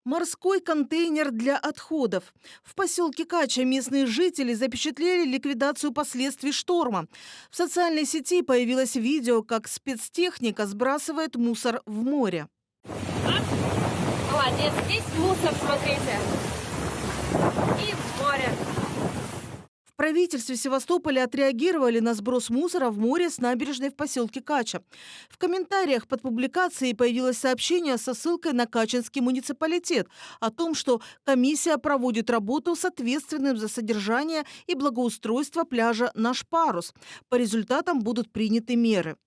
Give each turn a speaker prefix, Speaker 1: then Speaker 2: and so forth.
Speaker 1: Морской контейнер для отходов. В поселке Кача местные жители запечатлели ликвидацию последствий шторма. В социальной сети появилось видео, как спецтехника сбрасывает мусор в море.
Speaker 2: Молодец, здесь мусор, смотрите. И в море.
Speaker 1: В правительстве Севастополя отреагировали на сброс мусора в море с набережной в поселке Кача. В комментариях под публикацией появилось сообщение со ссылкой на Качинский муниципалитет о том, что комиссия проводит работу с ответственным за содержание и благоустройство пляжа «Наш парус». По результатам будут приняты меры.